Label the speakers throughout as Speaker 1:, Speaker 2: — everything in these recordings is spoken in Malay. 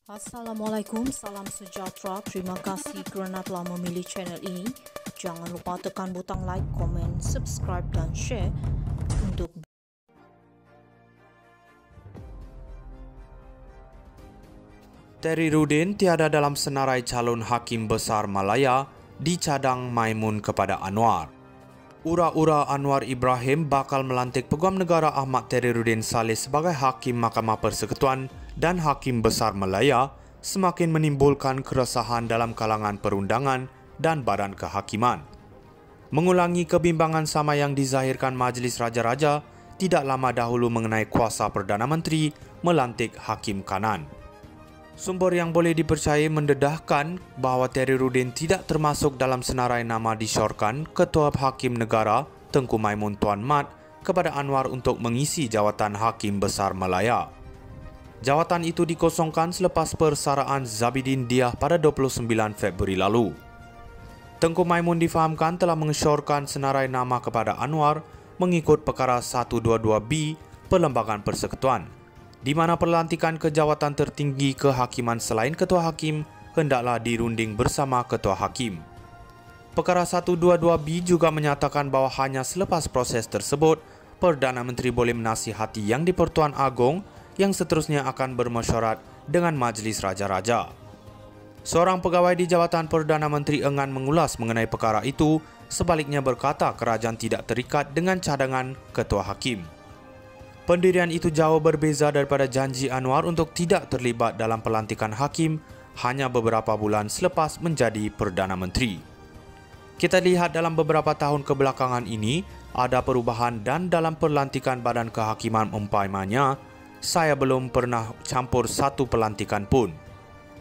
Speaker 1: Assalamualaikum, salam sejahtera. Terima kasih kerana telah memilih channel ini. Jangan lupa tekan butang like, komen, subscribe dan share untuk
Speaker 2: Terry Rudin tiada dalam senarai calon Hakim Besar Malaya dicadang Maimun kepada Anwar. Ura-ura Anwar Ibrahim bakal melantik Peguam Negara Ahmad Terry Rudin Saleh sebagai Hakim Mahkamah Persekutuan dan Hakim Besar Malaya semakin menimbulkan keresahan dalam kalangan perundangan dan badan kehakiman. Mengulangi kebimbangan sama yang dizahirkan Majlis Raja-Raja tidak lama dahulu mengenai kuasa Perdana Menteri melantik Hakim Kanan. Sumber yang boleh dipercayai mendedahkan bahawa Terry Rudin tidak termasuk dalam senarai nama disyorkan Ketua Hakim Negara Tengku Maimun Tuan Mat kepada Anwar untuk mengisi jawatan Hakim Besar Malaya. Jawatan itu dikosongkan selepas persaraan Zabidin Diah pada 29 Februari lalu. Tengku Maimun difahamkan telah mengesyorkan senarai nama kepada Anwar mengikut Perkara 122B Perlembagaan Persekutuan, di mana pelantikan ke jawatan tertinggi kehakiman selain Ketua Hakim hendaklah dirunding bersama Ketua Hakim. Perkara 122B juga menyatakan bahawa hanya selepas proses tersebut, Perdana Menteri boleh menasihati Yang di-Pertuan Agong yang seterusnya akan bermesyuarat dengan Majlis Raja-Raja. Seorang pegawai di Jabatan Perdana Menteri enggan mengulas mengenai perkara itu, sebaliknya berkata kerajaan tidak terikat dengan cadangan Ketua Hakim. Pendirian itu jauh berbeza daripada janji Anwar untuk tidak terlibat dalam pelantikan hakim hanya beberapa bulan selepas menjadi Perdana Menteri. Kita lihat dalam beberapa tahun kebelakangan ini, ada perubahan dan dalam pelantikan badan kehakiman umpamanya, saya belum pernah campur satu pelantikan pun.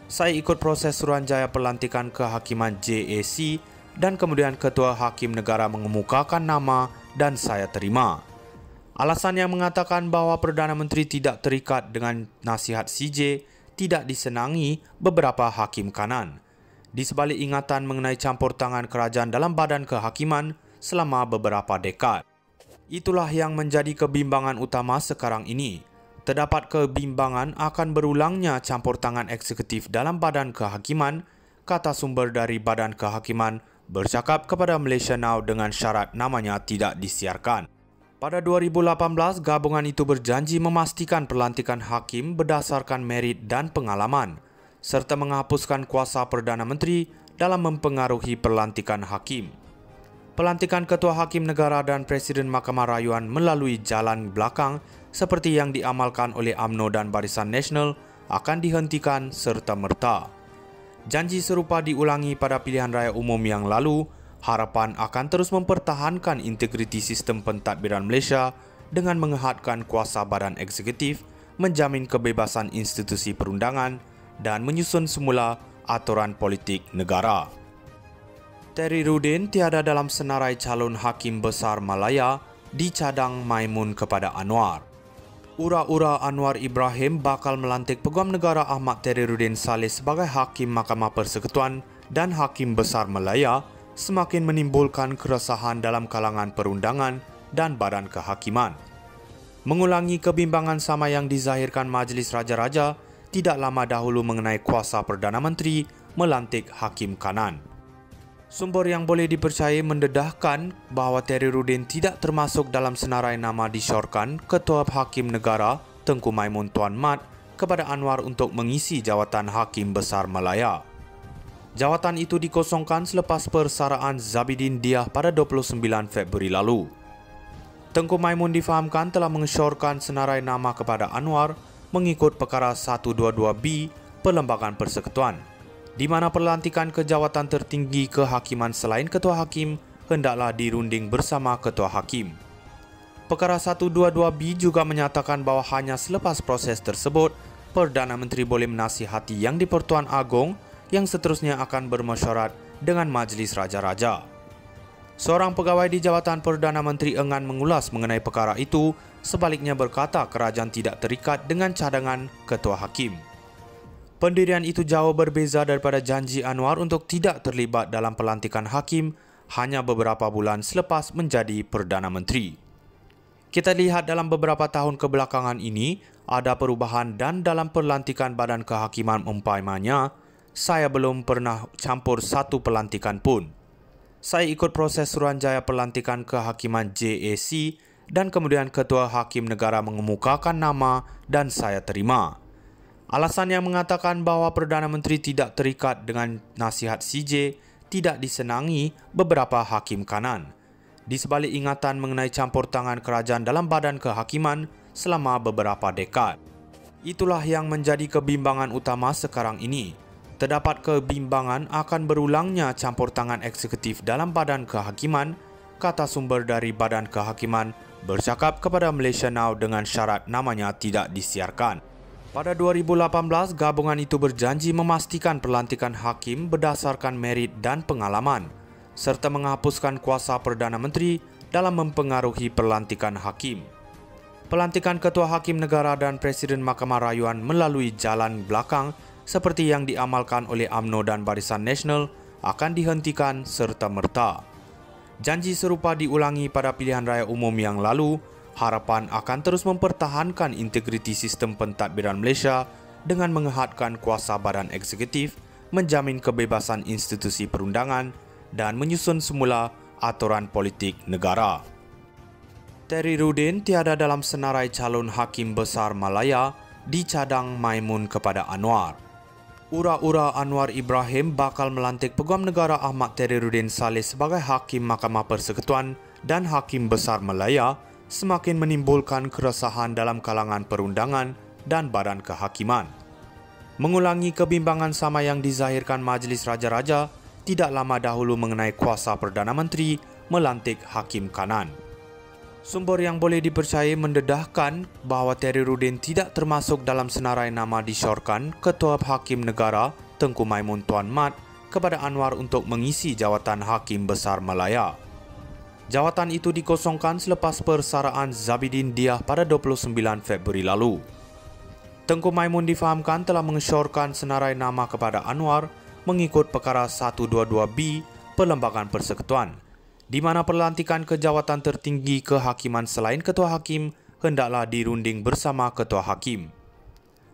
Speaker 2: Saya ikut proses Suruhanjaya Pelantikan Kehakiman JAC dan kemudian Ketua Hakim Negara mengemukakan nama dan saya terima. Alasan yang mengatakan bahawa Perdana Menteri tidak terikat dengan nasihat CJ tidak disenangi beberapa hakim kanan, di sebalik ingatan mengenai campur tangan kerajaan dalam badan kehakiman selama beberapa dekad. Itulah yang menjadi kebimbangan utama sekarang ini. Terdapat kebimbangan akan berulangnya campur tangan eksekutif dalam badan kehakiman, kata sumber dari badan kehakiman bercakap kepada Malaysia Now dengan syarat namanya tidak disiarkan. Pada 2018, gabungan itu berjanji memastikan pelantikan hakim berdasarkan merit dan pengalaman, serta menghapuskan kuasa Perdana Menteri dalam mempengaruhi pelantikan hakim. Pelantikan Ketua Hakim Negara dan Presiden Mahkamah Rayuan melalui jalan belakang seperti yang diamalkan oleh UMNO dan Barisan Nasional akan dihentikan serta-merta. Janji serupa diulangi pada pilihan raya umum yang lalu. Harapan akan terus mempertahankan integriti sistem pentadbiran Malaysia dengan menghadkan kuasa badan eksekutif, menjamin kebebasan institusi perundangan dan menyusun semula aturan politik negara. Terry Rudin tiada dalam senarai calon Hakim Besar Malaya dicadang Maimun kepada Anwar. Ura-ura Anwar Ibrahim bakal melantik Peguam Negara Ahmad Terry Rudin Saleh sebagai Hakim Mahkamah Persekutuan dan Hakim Besar Malaya semakin menimbulkan keresahan dalam kalangan perundangan dan badan kehakiman. Mengulangi kebimbangan sama yang dizahirkan Majlis Raja-Raja tidak lama dahulu mengenai kuasa Perdana Menteri melantik Hakim Kanan. Sumber yang boleh dipercayai mendedahkan bahawa Terry Rudin tidak termasuk dalam senarai nama disyorkan Ketua Hakim Negara Tengku Maimun Tuan Mat kepada Anwar untuk mengisi jawatan Hakim Besar Malaya. Jawatan itu dikosongkan selepas persaraan Zabidin Diah pada 29 Februari lalu. Tengku Maimun difahamkan telah mengesyorkan senarai nama kepada Anwar mengikut Perkara 122B Perlembagaan Persekutuan, di mana pelantikan ke jawatan tertinggi kehakiman selain Ketua Hakim hendaklah dirunding bersama Ketua Hakim. Perkara 122B juga menyatakan bahawa hanya selepas proses tersebut, Perdana Menteri boleh menasihati Yang di-Pertuan Agong yang seterusnya akan bermesyuarat dengan Majlis Raja-Raja. Seorang pegawai di Jabatan Perdana Menteri enggan mengulas mengenai perkara itu, sebaliknya berkata kerajaan tidak terikat dengan cadangan Ketua Hakim. Pendirian itu jauh berbeza daripada janji Anwar untuk tidak terlibat dalam pelantikan hakim hanya beberapa bulan selepas menjadi Perdana Menteri. Kita lihat dalam beberapa tahun kebelakangan ini, ada perubahan dan dalam pelantikan badan kehakiman umpamanya, saya belum pernah campur satu pelantikan pun. Saya ikut proses Suruhanjaya Pelantikan Kehakiman JAC dan kemudian Ketua Hakim Negara mengemukakan nama dan saya terima. Alasan yang mengatakan bahawa Perdana Menteri tidak terikat dengan nasihat CJ tidak disenangi beberapa hakim kanan. Di sebalik ingatan mengenai campur tangan kerajaan dalam badan kehakiman selama beberapa dekad. Itulah yang menjadi kebimbangan utama sekarang ini. Terdapat kebimbangan akan berulangnya campur tangan eksekutif dalam badan kehakiman, kata sumber dari Badan Kehakiman bercakap kepada Malaysia Now dengan syarat namanya tidak disiarkan. Pada 2018, gabungan itu berjanji memastikan pelantikan hakim berdasarkan merit dan pengalaman, serta menghapuskan kuasa Perdana Menteri dalam mempengaruhi pelantikan hakim. Pelantikan Ketua Hakim Negara dan Presiden Mahkamah Rayuan melalui jalan belakang seperti yang diamalkan oleh UMNO dan Barisan Nasional akan dihentikan serta-merta. Janji serupa diulangi pada pilihan raya umum yang lalu. Harapan akan terus mempertahankan integriti sistem pentadbiran Malaysia dengan mengehatkan kuasa badan eksekutif, menjamin kebebasan institusi perundangan dan menyusun semula aturan politik negara. Tehrirudin tiada dalam senarai calon Hakim Besar Malaya, dicadang Maimun kepada Anwar. Ura-ura Anwar Ibrahim bakal melantik Peguam Negara Ahmad Tehrirudin Saleh sebagai Hakim Mahkamah Persekutuan dan Hakim Besar Malaya semakin menimbulkan keresahan dalam kalangan perundangan dan badan kehakiman. Mengulangi kebimbangan sama yang dizahirkan Majlis Raja-Raja tidak lama dahulu mengenai kuasa Perdana Menteri melantik hakim kanan. Sumber yang boleh dipercayai mendedahkan bahawa Tehrirudin tidak termasuk dalam senarai nama disyorkan Ketua Hakim Negara Tengku Maimun Tuan Mat kepada Anwar untuk mengisi jawatan Hakim Besar Malaya. Jawatan itu dikosongkan selepas persaraan Zabidin Diah pada 29 Februari lalu. Tengku Maimun difahamkan telah mengesyorkan senarai nama kepada Anwar mengikut Perkara 122B Perlembagaan Persekutuan, di mana pelantikan ke jawatan tertinggi kehakiman selain Ketua Hakim hendaklah dirunding bersama Ketua Hakim.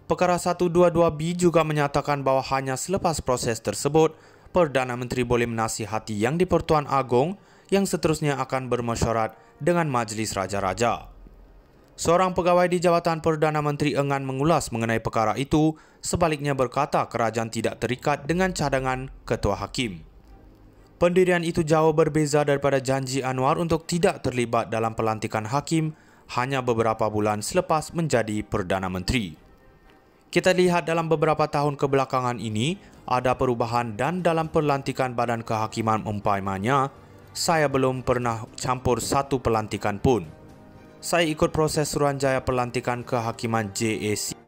Speaker 2: Perkara 122B juga menyatakan bahawa hanya selepas proses tersebut, Perdana Menteri boleh menasihati Yang di-Pertuan Agong yang seterusnya akan bermesyuarat dengan Majlis Raja-Raja. Seorang pegawai di Jabatan Perdana Menteri enggan mengulas mengenai perkara itu, sebaliknya berkata kerajaan tidak terikat dengan cadangan Ketua Hakim. Pendirian itu jauh berbeza daripada janji Anwar untuk tidak terlibat dalam pelantikan hakim hanya beberapa bulan selepas menjadi Perdana Menteri. Kita lihat dalam beberapa tahun kebelakangan ini, ada perubahan dan dalam pelantikan badan kehakiman umpamanya, saya belum pernah campur satu pelantikan pun. Saya ikut proses Suruhanjaya Pelantikan Kehakiman JAC